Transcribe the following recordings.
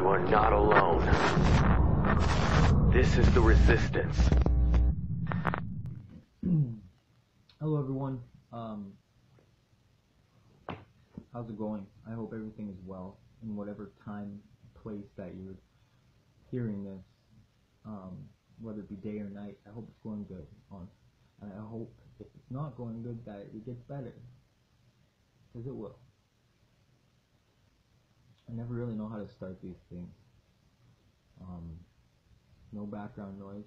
You are not alone. This is the Resistance. Hello everyone, how's it going? I hope everything is well in whatever time, place that you're hearing this, whether it be day or night. I hope it's going good, and I hope if it's not going good that it gets better, because it will. I never really know how to start these things. No background noise.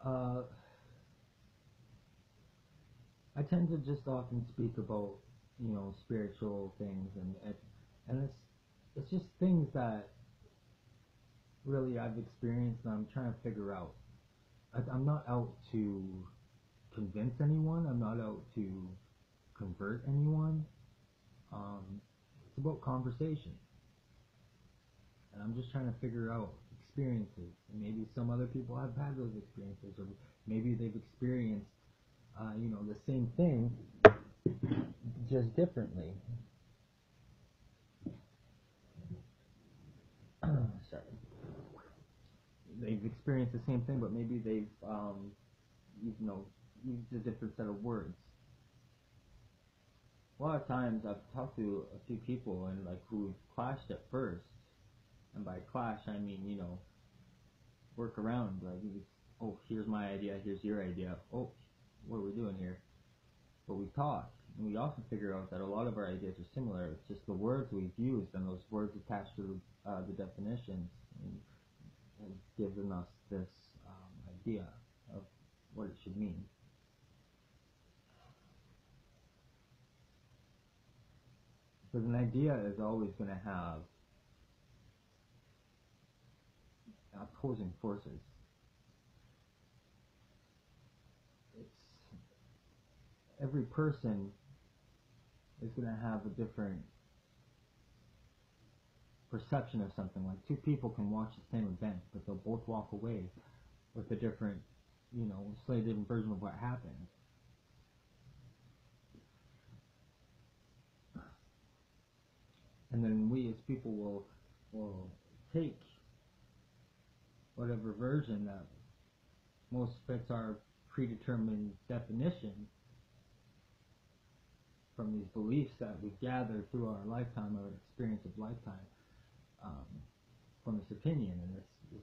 I tend to just often speak about, spiritual things, and it's just things that really I've experienced and I'm trying to figure out. I'm not out to convince anyone. I'm not out to convert anyone. It's about conversation, and I'm just trying to figure out experiences. And maybe some other people have had those experiences, or maybe they've experienced, the same thing, just differently. Sorry. They've experienced the same thing, but maybe they've, used a different set of words. A lot of times I've talked to a few people and who clashed at first, and by clash I mean, work around, oh, here's my idea, here's your idea, oh, what are we doing here? But we talk, and we often figure out that a lot of our ideas are similar. It's just the words we've used and those words attached to the definitions and given us this idea of what it should mean. Because an idea is always going to have opposing forces. Every person is going to have a different perception of something. Like two people can watch the same event, but they'll both walk away with a different, slightly different version of what happened. And then we as people will take whatever version that most fits our predetermined definition from these beliefs that we've gathered through our lifetime, our experience of lifetime, from this opinion, and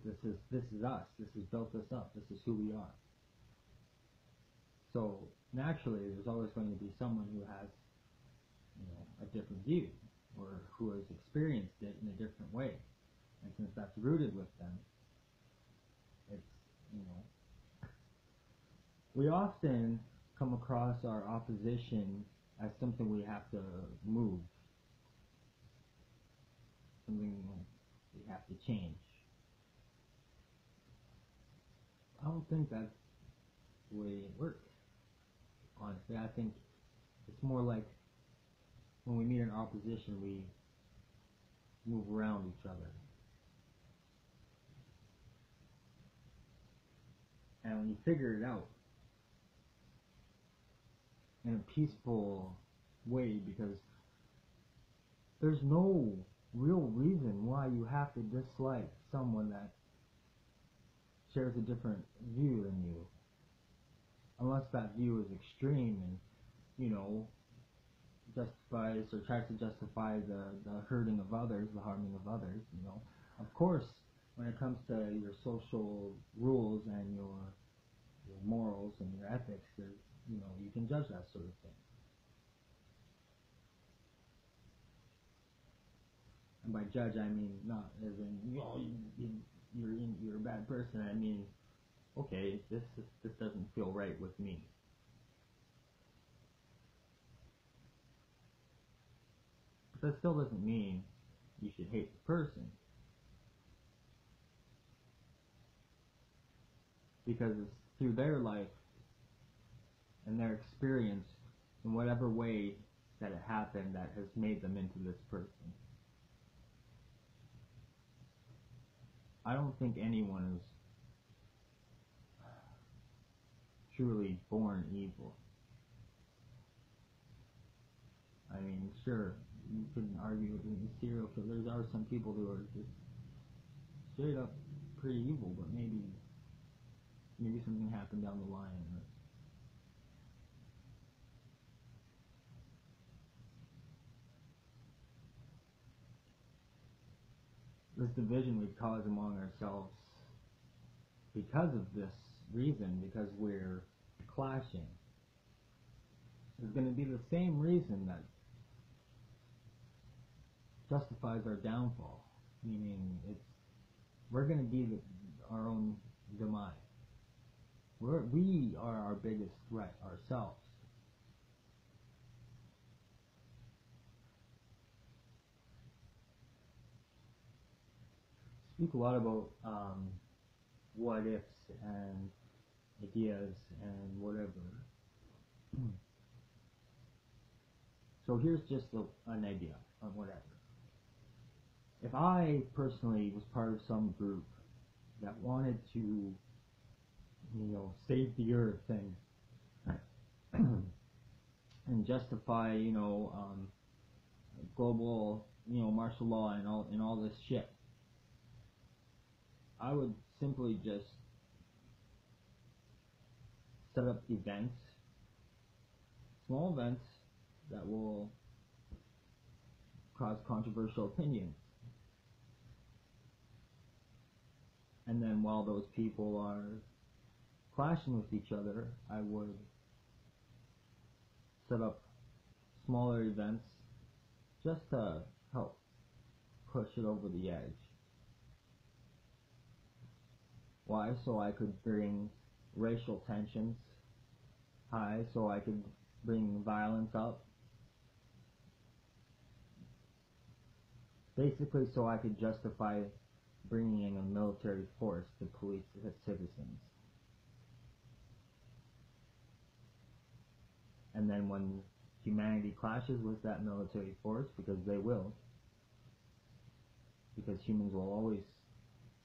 this is us. This has built us up. This is who we are. So naturally, there's always going to be someone who has, a different view, or who has experienced it in a different way, and since that's rooted with them, it's we often come across our opposition as something we have to move, something we have to change. I don't think that's the way it works, honestly. I think it's more like when we meet an opposition, we move around each other. And when you figure it out in a peaceful way, because there's no real reason why you have to dislike someone that shares a different view than you, unless that view is extreme and justifies or tries to justify the hurting of others, the harming of others. Of course, when it comes to your social rules and your morals and your ethics, you can judge that sort of thing. And by judge, I mean not as in you're a bad person. I mean, okay, this doesn't feel right with me. But that still doesn't mean you should hate the person, because it's through their life and their experience in whatever way that it happened that has made them into this person. I don't think anyone is truly born evil. I mean, sure, you couldn't argue with the serial killers. There are some people who are just straight up pretty evil, but maybe something happened down the line. This division we cause among ourselves because of this reason, because we're clashing, is going to be the same reason that justifies our downfall. Meaning, we're going to be our own demise. We are our biggest threat ourselves. Speak a lot about what ifs and ideas and whatever. So here's just an idea on whatever. If I personally was part of some group that wanted to, save the earth and justify, global, martial law and all this shit, I would simply just set up events, small events that will cause controversial opinions. And then while those people are clashing with each other, I would set up smaller events just to help push it over the edge. Why? So I could bring racial tensions high, so I could bring violence up. Basically, so I could justify bringing in a military force to police the citizens. And then when humanity clashes with that military force, because they will, because humans will always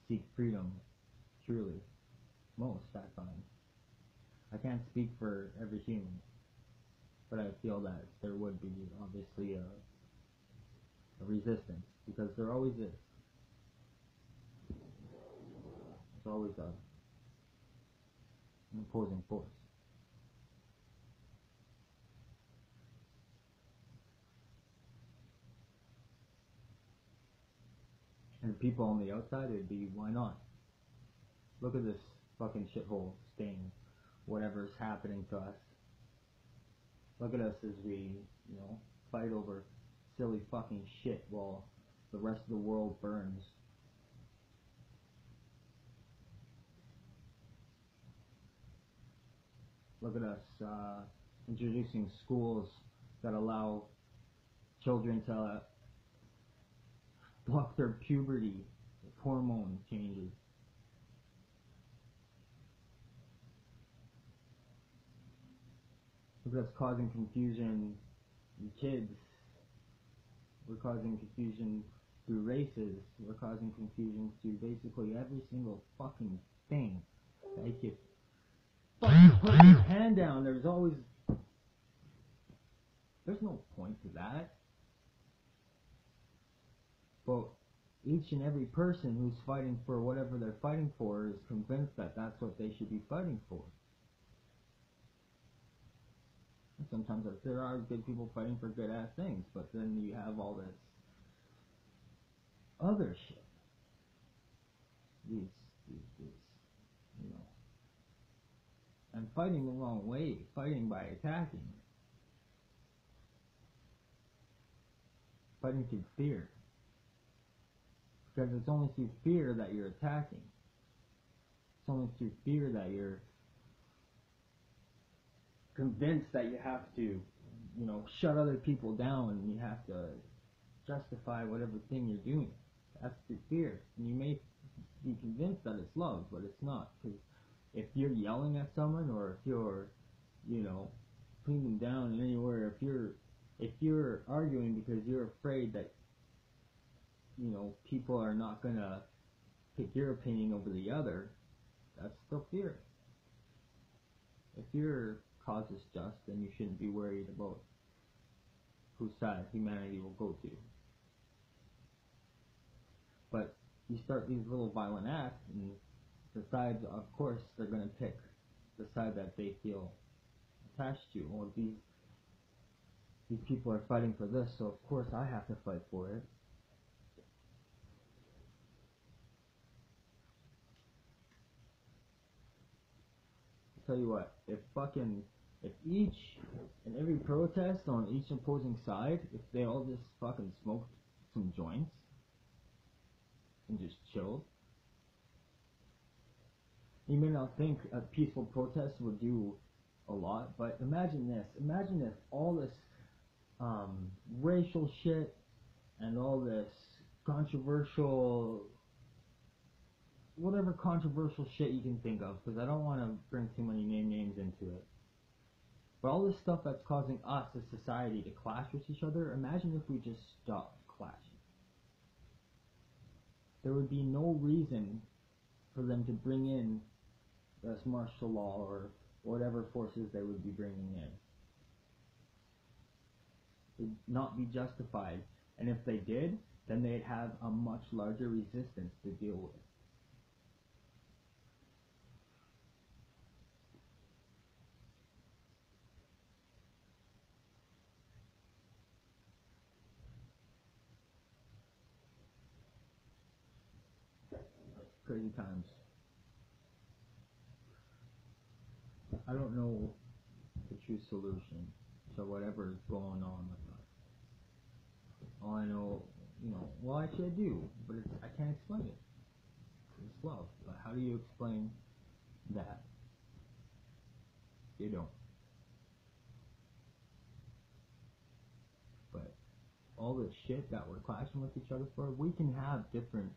seek freedom, truly, most, I find. I can't speak for every human, but I feel that there would be obviously a resistance, because there always is. There's always an opposing force. And people on the outside, it'd be, why not? Look at this fucking shithole stain, whatever's happening to us. Look at us as we, fight over silly fucking shit while the rest of the world burns. Look at us introducing schools that allow children to block their puberty, hormone changes. Look at us causing confusion in kids. We're causing confusion through races. We're causing confusion through basically every single fucking thing that you could fucking put your hand down. There's no point to that. But each and every person who's fighting for whatever they're fighting for is convinced that that's what they should be fighting for. And sometimes there are good people fighting for good ass things, but then you have all this other shit. These, and fighting the wrong way, fighting by attacking, fighting through fear. Because it's only through fear that you're attacking. It's only through fear that you're convinced that you have to, shut other people down, and you have to justify whatever thing you're doing. That's through fear. And you may be convinced that it's love, but it's not. Because if you're yelling at someone, or if you're, putting them down in anywhere, if you're arguing because you're afraid that, people are not gonna pick your opinion over the other, that's still fear. If your cause is just, then you shouldn't be worried about whose side humanity will go to. But you start these little violent acts, and the sides, of course, they're going to pick the side that they feel attached to. Or these people are fighting for this, so of course I have to fight for it. I'll tell you what, if each and every protest on each opposing side, if they all just fucking smoked some joints and just chilled, you may not think a peaceful protest would do a lot, but imagine this. Imagine if all this racial shit and all this controversial, whatever controversial shit you can think of, because I don't want to bring too many names into it. But all this stuff that's causing us as society to clash with each other, imagine if we just stopped clashing. There would be no reason for them to bring in this martial law or whatever forces they would be bringing in. It would not be justified. And if they did, then they'd have a much larger resistance to deal with. Crazy times. I don't know the true solution to whatever is going on with us. All I know, well, actually I do, but I can't explain it. It's love. But how do you explain that? You don't. But all this shit that we're clashing with each other for, we can have different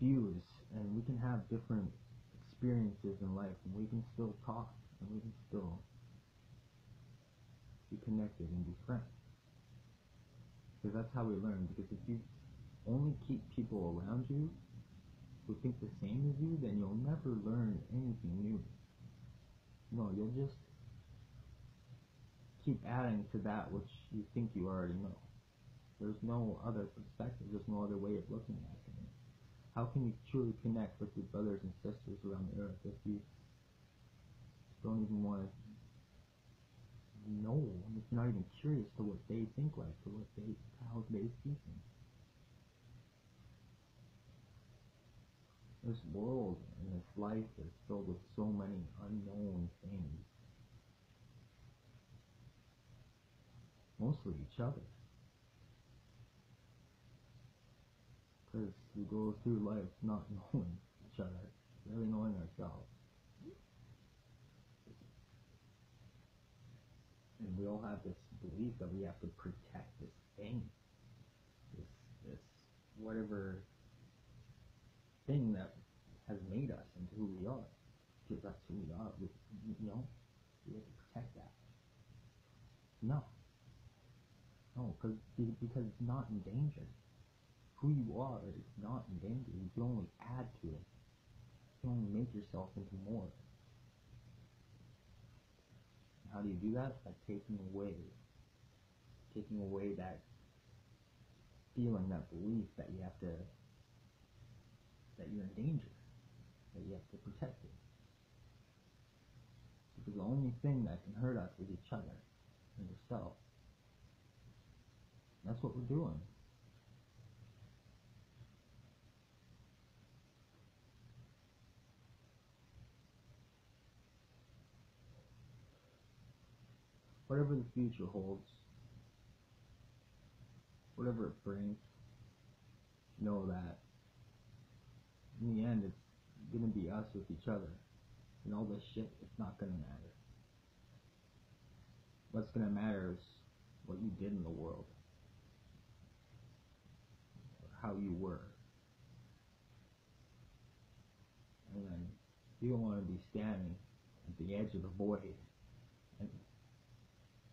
views and we can have different experiences in life, and we can still talk and we can still be connected and be friends. Because that's how we learn. Because if you only keep people around you who think the same as you, then you'll never learn anything new. No, you'll just keep adding to that which you think you already know. There's no other perspective. There's no other way of looking at things. How can you truly connect with your brothers and sisters around the earth if you don't even want to know, if you're not even curious to what they think like, or how they see things? This world and this life is filled with so many unknown things. Mostly each other. Because we go through life not knowing each other, really knowing ourselves. And we all have this belief that we have to protect this thing. This whatever thing that has made us into who we are. Because that's who we are. We have to protect that. No, because it's not in danger. Who you are is not in danger. You can only add to it. You can only make yourself into more. How do you do that? By taking away that feeling, that belief that that you're in danger, that you have to protect it. Because the only thing that can hurt us is each other and yourself. That's what we're doing. Whatever the future holds, whatever it brings, know that in the end it's gonna be us with each other. And all this shit, it's not gonna matter. What's gonna matter is what you did in the world, or how you were. And then you don't want to be standing at the edge of the void and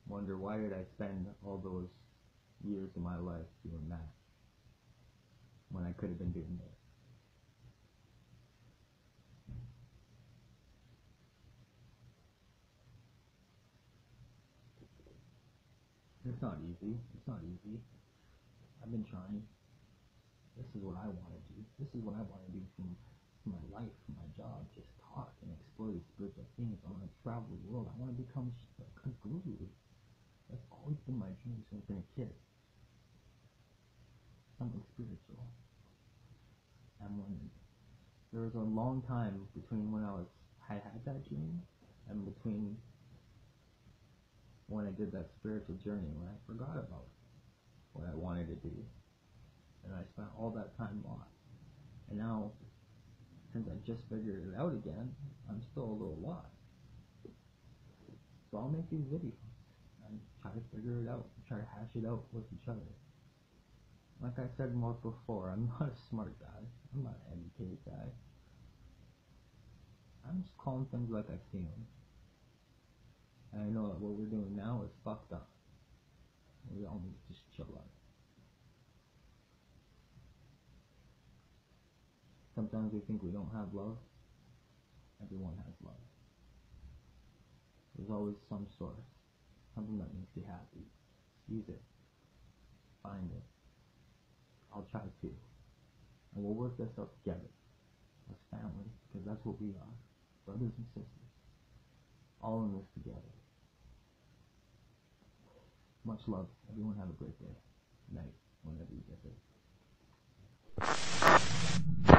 wonder, why did I spend all those years of my life doing that when I could have been doing this? It's not easy. It's not easy. I've been trying. This is what I want to do. This is what I want to do from my life, from my job. Just talk and explore these spiritual things. I want to travel the world. I want to become a guru. That's always been my dream since I've been a kid. Something spiritual. And when there was a long time between when I had that dream and between when I did that spiritual journey, when I forgot about what I wanted to do. And I spent all that time lost. And now, since I just figured it out again, I'm still a little lost. So I'll make these videos and try to figure it out, try to hash it out with each other. Like I said more before, I'm not a smart guy. I'm not an educated guy. I'm just calling things like I see them. And I know that what we're doing now is fucked up. We all need to just chill out. Sometimes we think we don't have love. Everyone has love. There's always some source, something that makes you happy. Use it. Find it. I'll try to. And we'll work this out together. As family, because that's what we are. Brothers and sisters. All in this together. Much love. Everyone have a great day. Night, whenever you get there.